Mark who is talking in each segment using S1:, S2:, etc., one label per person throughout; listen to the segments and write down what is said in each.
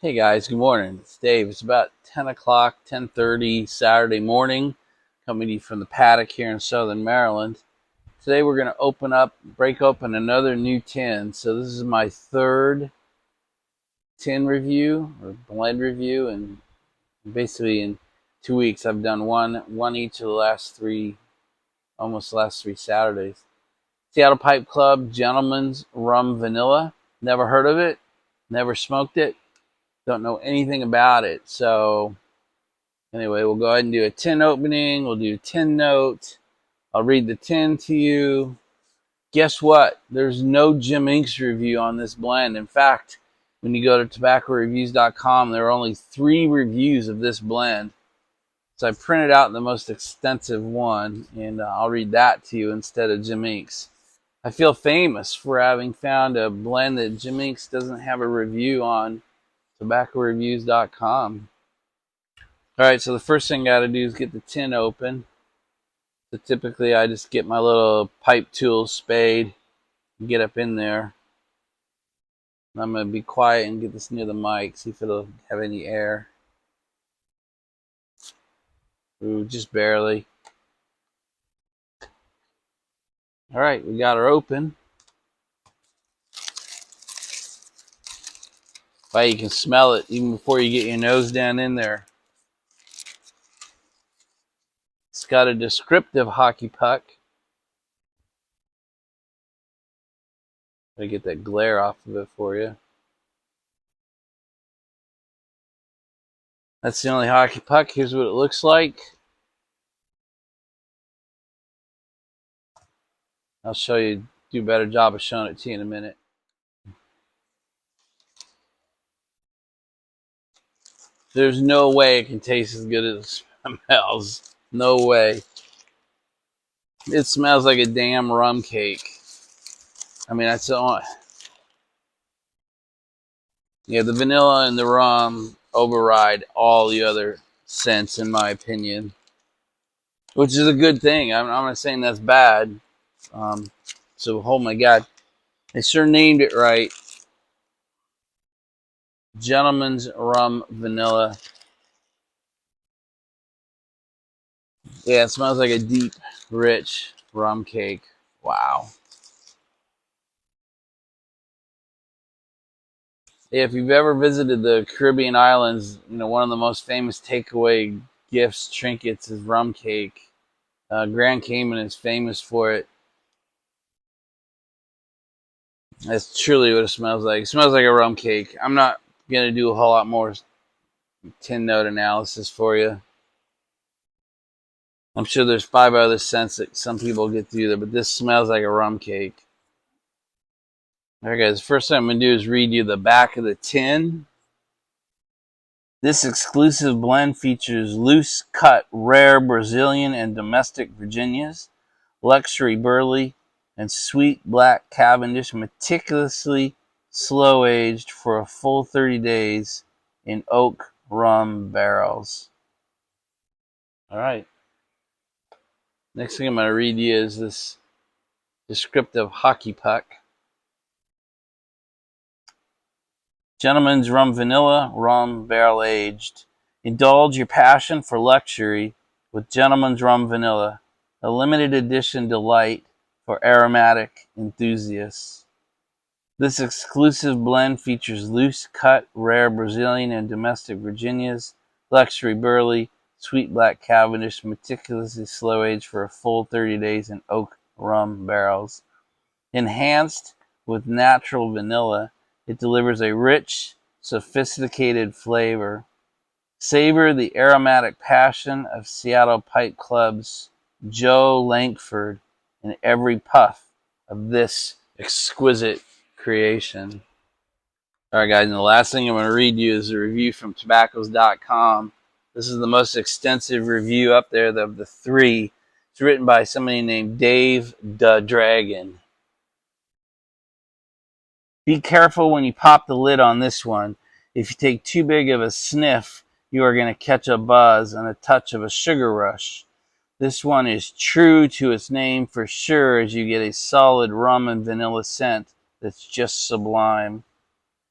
S1: Hey guys, good morning. It's Dave. It's about 10 o'clock, 10:30 Saturday morning, coming to you from the paddock here in Southern Maryland. Today we're going to break open another new tin. So this is my third tin review or blend review, and basically in 2 weeks I've done one each of the last three Saturdays. Seattle Pipe Club Gentleman's Rum Vanilla. Never heard of it, never smoked it, don't know anything about it. So anyway, we'll go ahead and do a tin opening. We'll do a tin note. I'll read the tin to you. Guess what? There's no Jim Inks review on this blend. In fact, when you go to tobaccoreviews.com, there are only 3 reviews of this blend. So I printed out the most extensive one, and I'll read that to you instead of Jim Inks. I feel famous for having found a blend that Jim Inks doesn't have a review on tobaccoreviews.com. All right, so the first thing I got to do is get the tin open. So typically I just get my little pipe tool spade and get up in there. I'm going to be quiet and get this near the mic, see if it'll have any air. Ooh, just barely. All right, we got her open. Wow, you can smell it even before you get your nose down in there. It's got a descriptive hockey puck. Let me get that glare off of it for you. That's the only hockey puck. Here's what it looks like. I'll show you, do a better job of showing it to you in a minute. There's no way it can taste as good as it smells. No way. It smells like a damn rum cake. I mean, that's all. Yeah, the vanilla and the rum override all the other scents, in my opinion, which is a good thing. I'm not saying that's bad. So, oh my God, they sure named it right. Gentleman's Rum Vanilla. Yeah, it smells like a deep, rich rum cake. Wow. Yeah, if you've ever visited the Caribbean islands, you know, one of the most famous takeaway gifts, trinkets is rum cake. Grand Cayman is famous for it. That's truly what it smells like. It smells like a rum cake. I'm not going to do a whole lot more tin note analysis for you. I'm sure there's 5 other scents that some people get through there, but this smells like a rum cake. All right, guys, the first thing I'm going to do is read you the back of the tin. This exclusive blend features loose cut rare Brazilian and domestic Virginias, luxury burley, and sweet black Cavendish, meticulously slow aged for a full 30 days in oak rum barrels. All right. Next thing I'm going to read you is this descriptive hockey puck. Gentleman's Rum Vanilla, rum barrel aged. Indulge your passion for luxury with Gentleman's Rum Vanilla, a limited edition delight for aromatic enthusiasts. This exclusive blend features loose cut, rare Brazilian and domestic Virginias, luxury burley, sweet black Cavendish, meticulously slow aged for a full 30 days in oak rum barrels. Enhanced with natural vanilla, it delivers a rich, sophisticated flavor. Savor the aromatic passion of Seattle Pipe Club's Joe Lankford in every puff of this exquisite creation. All right, guys, and the last thing I'm going to read you is a review from tobaccos.com. This is the most extensive review up there of the 3. It's written by somebody named Dave the Dragon. Be careful when you pop the lid on this one. If you take too big of a sniff, you are going to catch a buzz and a touch of a sugar rush. This one is true to its name for sure, as you get a solid rum and vanilla scent that's just sublime.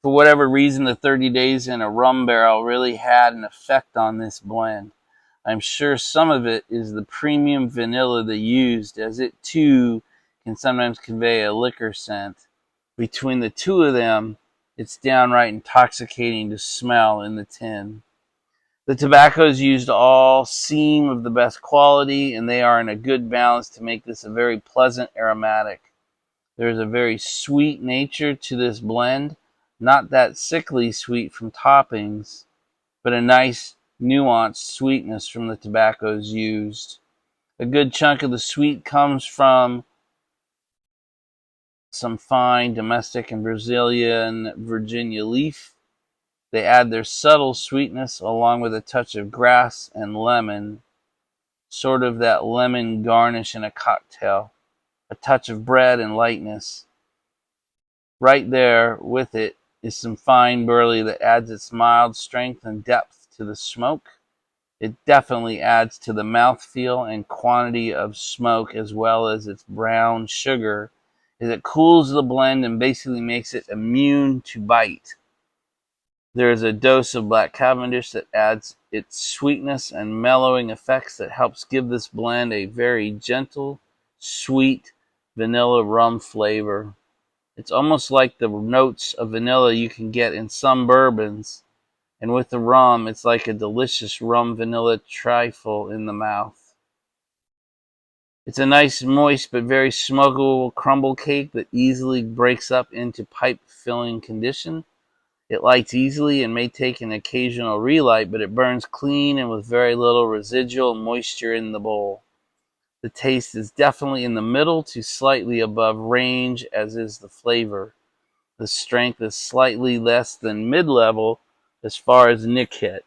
S1: For whatever reason, the 30 days in a rum barrel really had an effect on this blend. I'm sure some of it is the premium vanilla they used, as it too can sometimes convey a liquor scent. Between the two of them, it's downright intoxicating to smell in the tin. The tobaccos used all seem of the best quality, and they are in a good balance to make this a very pleasant aromatic. There is a very sweet nature to this blend, not that sickly sweet from toppings, but a nice nuanced sweetness from the tobaccos used. A good chunk of the sweet comes from some fine domestic and Brazilian Virginia leaf. They add their subtle sweetness along with a touch of grass and lemon, sort of that lemon garnish in a cocktail, a touch of bread and lightness. Right there with it is some fine burley that adds its mild strength and depth to the smoke. It definitely adds to the mouthfeel and quantity of smoke, as well as its brown sugar, as it cools the blend and basically makes it immune to bite. There is a dose of black Cavendish that adds its sweetness and mellowing effects that helps give this blend a very gentle, sweet vanilla rum flavor. It's almost like the notes of vanilla you can get in some bourbons, and with the rum, it's like a delicious rum vanilla trifle in the mouth. It's a nice, moist, but very smokable crumble cake that easily breaks up into pipe filling condition. It lights easily and may take an occasional relight, but it burns clean and with very little residual moisture in the bowl. The taste is definitely in the middle to slightly above range, as is the flavor. The strength is slightly less than mid-level as far as Nick hit.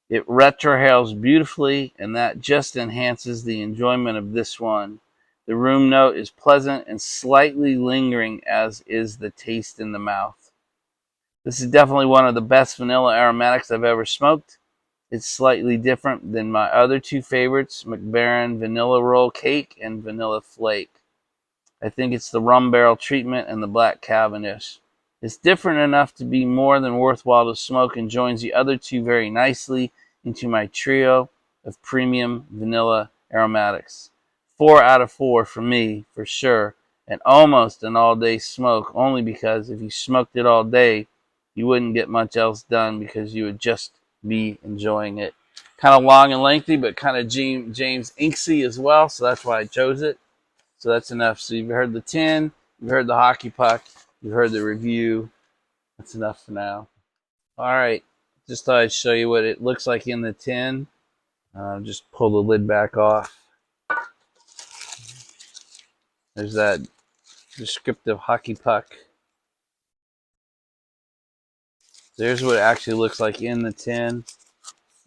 S1: It retrohales beautifully, and that just enhances the enjoyment of this one. The room note is pleasant and slightly lingering, as is the taste in the mouth. This is definitely one of the best vanilla aromatics I've ever smoked. It's slightly different than my other two favorites, McBaron Vanilla Roll Cake and Vanilla Flake. I think it's the rum barrel treatment and the black Cavendish. It's different enough to be more than worthwhile to smoke and joins the other two very nicely into my trio of premium vanilla aromatics. 4 out of 4 for me, for sure, and almost an all-day smoke, only because if you smoked it all day, you wouldn't get much else done because you would just be enjoying it. Kind of long and lengthy, but kind of James Inksy as well, so that's why I chose it. So that's enough. So you've heard the 10, you've heard the hockey puck, you've heard the review. That's enough for now. All right, just thought I'd show you what it looks like in the tin. Just pull the lid back off. There's that descriptive hockey puck. There's what it actually looks like in the tin.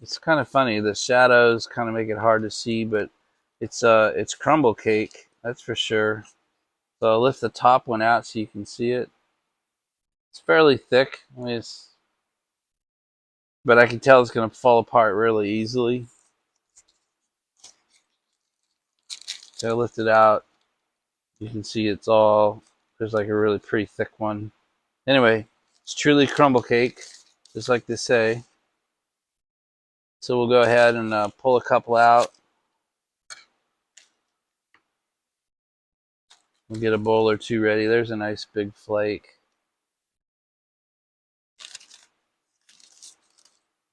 S1: It's kind of funny. The shadows kind of make it hard to see, but it's crumble cake, that's for sure. So I'll lift the top one out so you can see it. It's fairly thick. But I can tell it's going to fall apart really easily. So I lift it out. You can see there's like a really pretty thick one. Anyway, it's truly crumble cake, just like they say. So we'll go ahead and pull a couple out. We'll get a bowl or two ready. There's a nice big flake.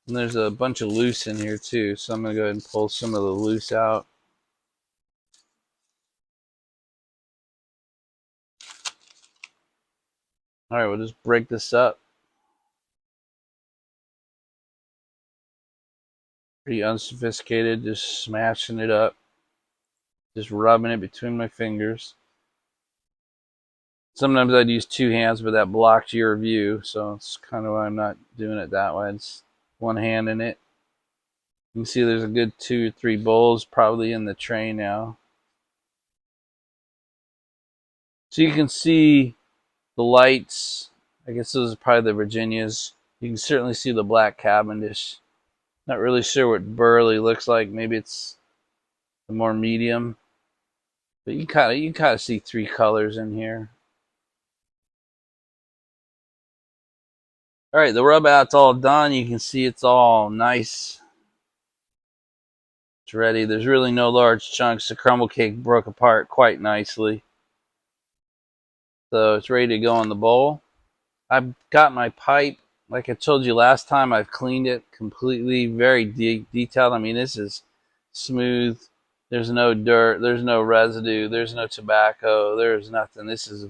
S1: And there's a bunch of loose in here too, so I'm going to go ahead and pull some of the loose out. Alright, we'll just break this up. Pretty unsophisticated, just smashing it up. Just rubbing it between my fingers. Sometimes I'd use two hands, but that blocked your view, so it's kind of why I'm not doing it that way. It's one hand in it. You can see there's a good 2 or 3 bowls probably in the tray now. So you can see the lights. I guess those are probably the Virginias. You can certainly see the black Cavendish. Not really sure what burley looks like. Maybe it's the more medium. But you can kind of see 3 colors in here. All right, the rub out's all done. You can see it's all nice. It's ready. There's really no large chunks. The crumble cake broke apart quite nicely. So it's ready to go in the bowl. I've got my pipe. Like I told you last time, I've cleaned it completely, very detailed. I mean, this is smooth. There's no dirt. There's no residue. There's no tobacco. There's nothing. This is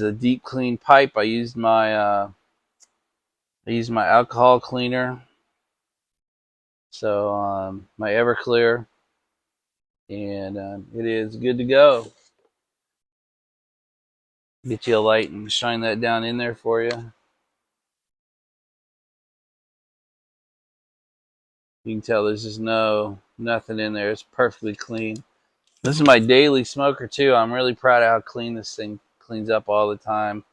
S1: a deep clean pipe. I used my alcohol cleaner, so my Everclear, and it is good to go. Get you a light and shine that down in there for you. You can tell there's just nothing in there. It's perfectly clean. This is my daily smoker too. I'm really proud of how clean this thing cleans up all the time.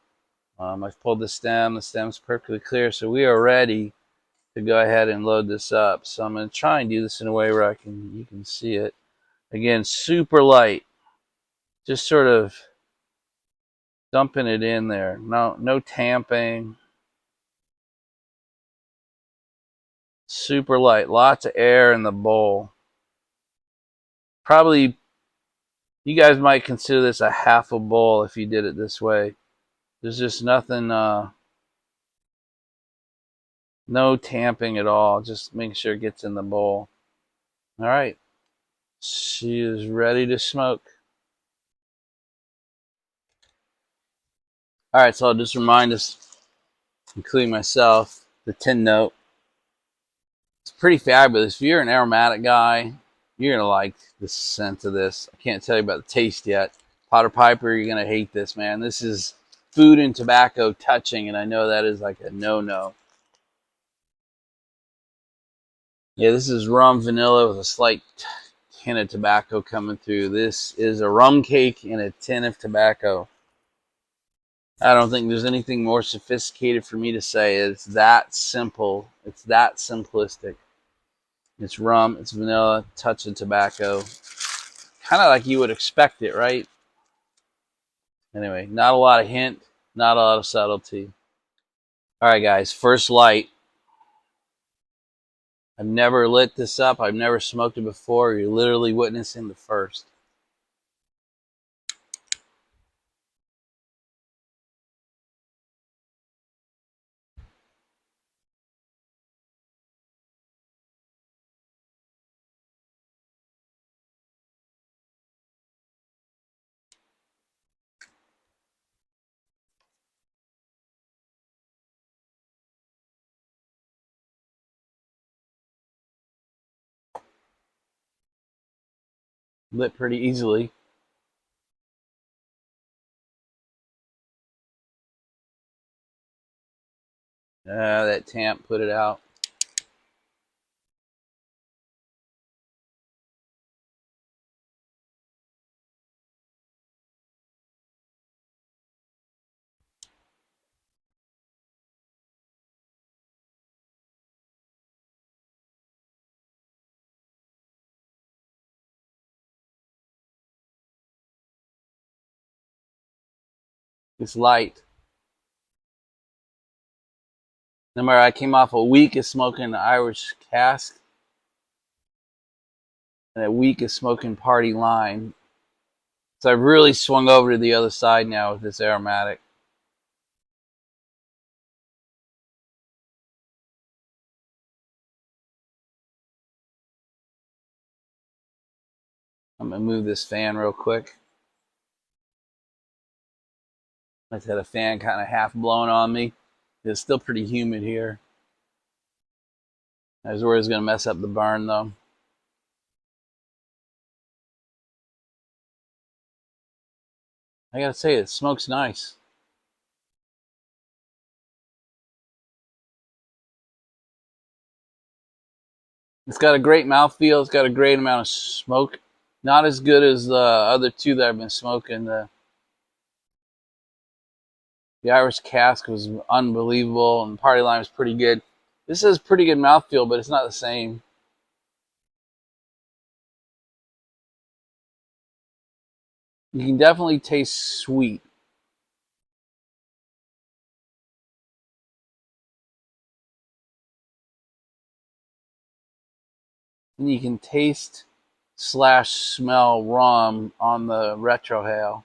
S1: I've pulled the stem. The stem's perfectly clear, so we are ready to go ahead and load this up. So I'm going to try and do this in a way where you can see it. Again, super light. Just sort of dumping it in there. No tamping. Super light. Lots of air in the bowl. Probably, you guys might consider this a half a bowl if you did it this way. There's just nothing, no tamping at all. Just make sure it gets in the bowl. All right. She is ready to smoke. All right, so I'll just remind us, including myself, the tin note. It's pretty fabulous. If you're an aromatic guy, you're going to like the scent of this. I can't tell you about the taste yet. Potter Piper, you're going to hate this, man. This is food and tobacco touching, and I know that is like a no-no. Yeah, this is rum vanilla with a slight hint of tobacco coming through. This is a rum cake in a tin of tobacco. I don't think there's anything more sophisticated for me to say. It's that simple. It's that simplistic. It's rum, it's vanilla, touch of tobacco. Kind of like you would expect it, right? Anyway, not a lot of hint, not a lot of subtlety. All right, guys, first light. I've never lit this up. I've never smoked it before. You're literally witnessing the first. Lit pretty easily. That tamp put it out. It's light. Remember, I came off a week of smoking the Irish cask and a week of smoking party line. So I've really swung over to the other side now with this aromatic. I'm going to move this fan real quick. I just had a fan kind of half blown on me. It's still pretty humid here. I was worried it was going to mess up the burn, though. I got to say, it smokes nice. It's got a great mouthfeel. It's got a great amount of smoke. Not as good as the other two that I've been smoking. The Irish cask was unbelievable, and Party Line was pretty good. This has pretty good mouthfeel, but it's not the same. You can definitely taste sweet. and you can taste slash smell rum on the retrohale.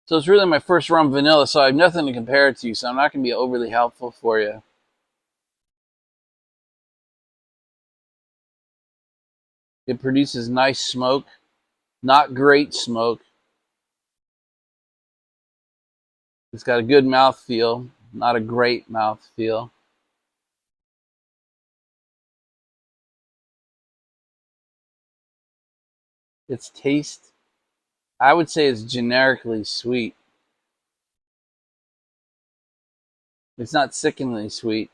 S1: So it's really my first rum vanilla, so I have nothing to compare it to, so I'm not going to be overly helpful for you. It produces nice smoke, not great smoke. It's got a good mouth feel, not a great mouth feel. Its taste, I would say, is generically sweet. It's not sickeningly sweet.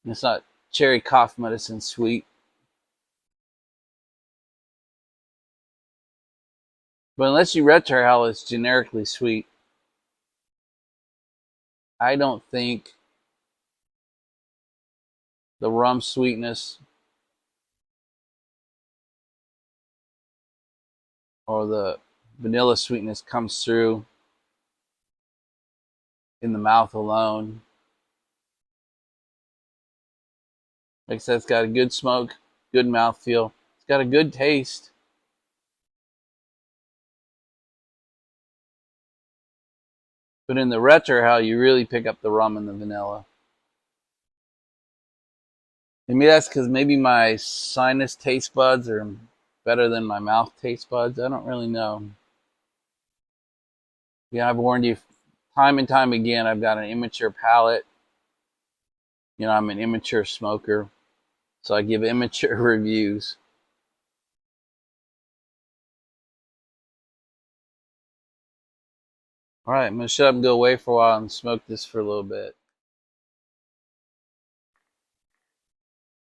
S1: It's not cherry cough medicine sweet. But unless you retrohale, it's generically sweet. I don't think the rum sweetness or the vanilla sweetness comes through in the mouth alone. Like I said, it's got a good smoke, good mouth feel. It's got a good taste. But in the retrohale, you really pick up the rum and the vanilla. Maybe that's because maybe my sinus taste buds are better than my mouth taste buds. I don't really know. Yeah, I've warned you time and time again, I've got an immature palate. I'm an immature smoker, so I give immature reviews. All right, I'm going to shut up and go away for a while and smoke this for a little bit.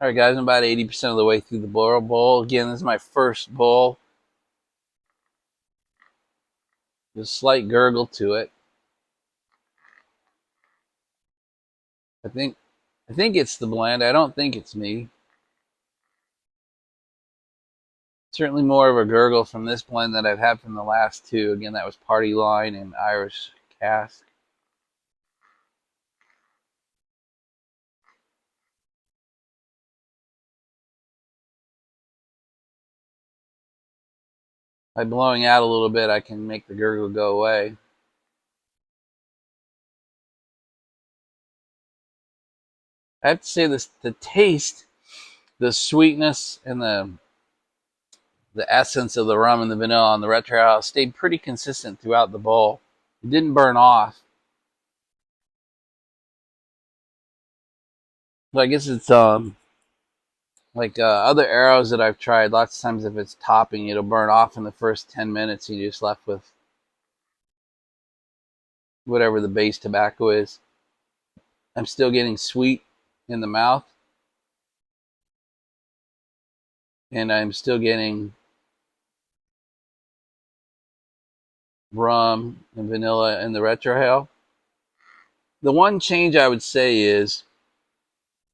S1: All right, guys, I'm about 80% of the way through the bowl. Again, this is my first bowl. There's a slight gurgle to it. I think it's the blend. I don't think it's me. Certainly more of a gurgle from this blend that I've had from the last two. Again, that was Party Line and Irish Cask. By blowing out a little bit, I can make the gurgle go away. I have to say this: the taste, the sweetness, and the essence of the rum and the vanilla on the retrohale stayed pretty consistent throughout the bowl. It didn't burn off. So I guess it's like other arrows that I've tried. Lots of times, if it's topping, it'll burn off in the first 10 minutes, and you're just left with whatever the base tobacco is. I'm still getting sweet in the mouth, and I'm still getting rum and vanilla in the retrohale. The one change I would say is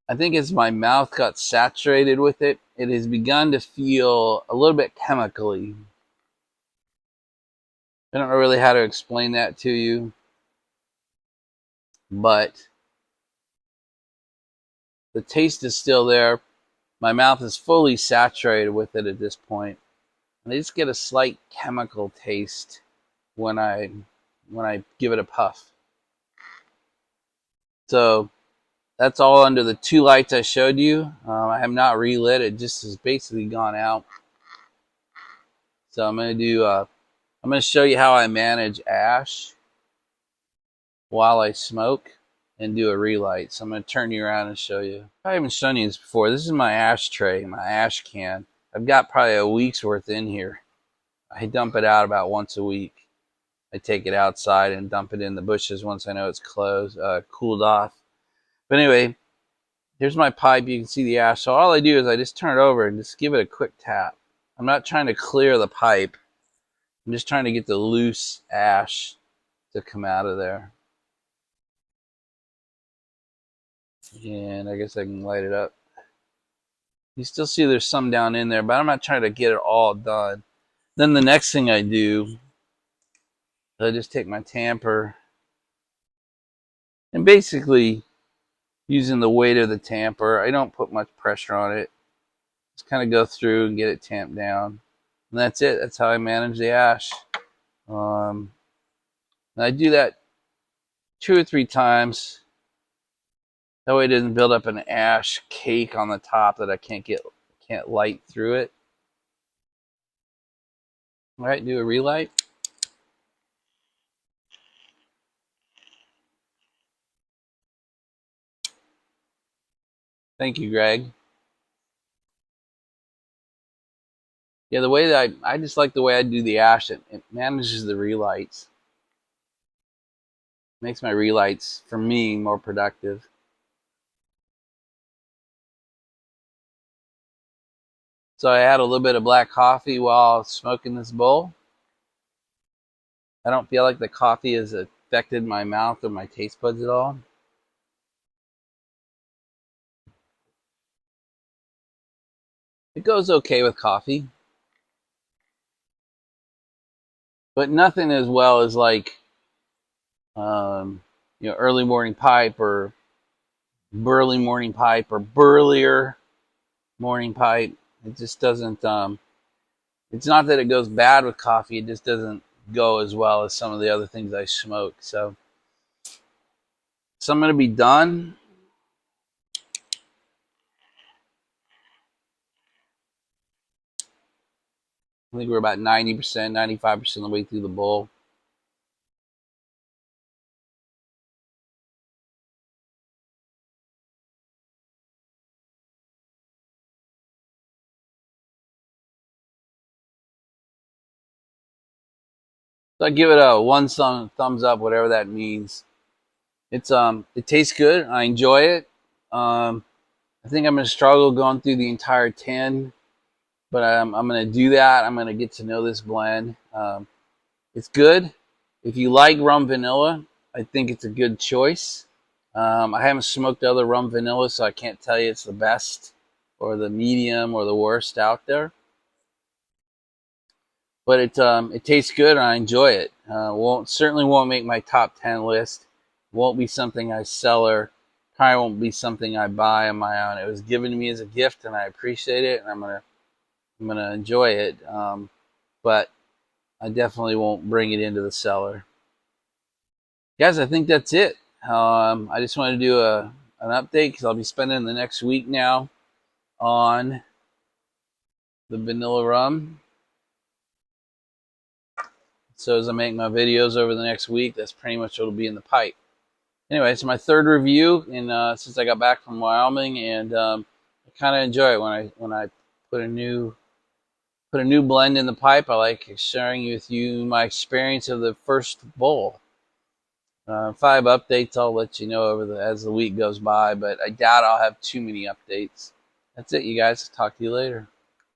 S1: I think as my mouth got saturated with it, it has begun to feel a little bit chemically. I don't know really how to explain that to you, but the taste is still there. My mouth is fully saturated with it at this point, and I just get a slight chemical taste when I give it a puff. So that's all under the two lights I showed you. I have not relit it; just has basically gone out. So I'm going to show you how I manage ash while I smoke and do a relight. So I'm going to turn you around and show you. I haven't shown you this before. This is my ashtray, my ash can. I've got probably a week's worth in here. I dump it out about once a week. I take it outside and dump it in the bushes once I know it's cooled off. But anyway, here's my pipe. You can see the ash. So all I do is I just turn it over and just give it a quick tap. I'm not trying to clear the pipe. I'm just trying to get the loose ash to come out of there. And I guess I can light it up. You still see there's some down in there, but I'm not trying to get it all done. Then the next thing I do, I just take my tamper and basically using the weight of the tamper, I don't put much pressure on it. Just kind of go through and get it tamped down. And that's it. That's how I manage the ash. And I do that 2 or 3 times. That way it doesn't build up an ash cake on the top that I can't light through it. All right, do a relight. Thank you, Greg. Yeah, the way that I just like the way I do the ash. It manages the relights. Makes my relights, for me, more productive. So I add a little bit of black coffee while smoking this bowl. I don't feel like the coffee has affected my mouth or my taste buds at all. It goes okay with coffee, but nothing as well as like early morning pipe or burly morning pipe or burlier morning pipe. It just doesn't. It's not that it goes bad with coffee. It just doesn't go as well as some of the other things I smoke. So I'm going to be done. I think we're about 90%, 95% of the way through the bowl. So I give it a one thumbs up, whatever that means. It tastes good. I enjoy it. I think I'm gonna struggle going through the entire 10, but I'm gonna do that. I'm gonna get to know this blend. It's good. If you like rum vanilla, I think it's a good choice. I haven't smoked other rum vanilla, so I can't tell you it's the best or the medium or the worst out there. But it tastes good and I enjoy it. Certainly won't make my top 10 list. Won't be something I sell or probably won't be something I buy on my own. It was given to me as a gift and I appreciate it and I'm gonna enjoy it. But I definitely won't bring it into the cellar. Guys, I think that's it. I just wanted to do an update because I'll be spending the next week now on the vanilla rum. So as I make my videos over the next week, that's pretty much what'll be in the pipe. Anyway, it's my third review, and since I got back from Wyoming, and I kind of enjoy it when I put a new blend in the pipe. I like sharing with you my experience of the first bowl. If I have updates, I'll let you know as the week goes by, but I doubt I'll have too many updates. That's it, you guys. Talk to you later.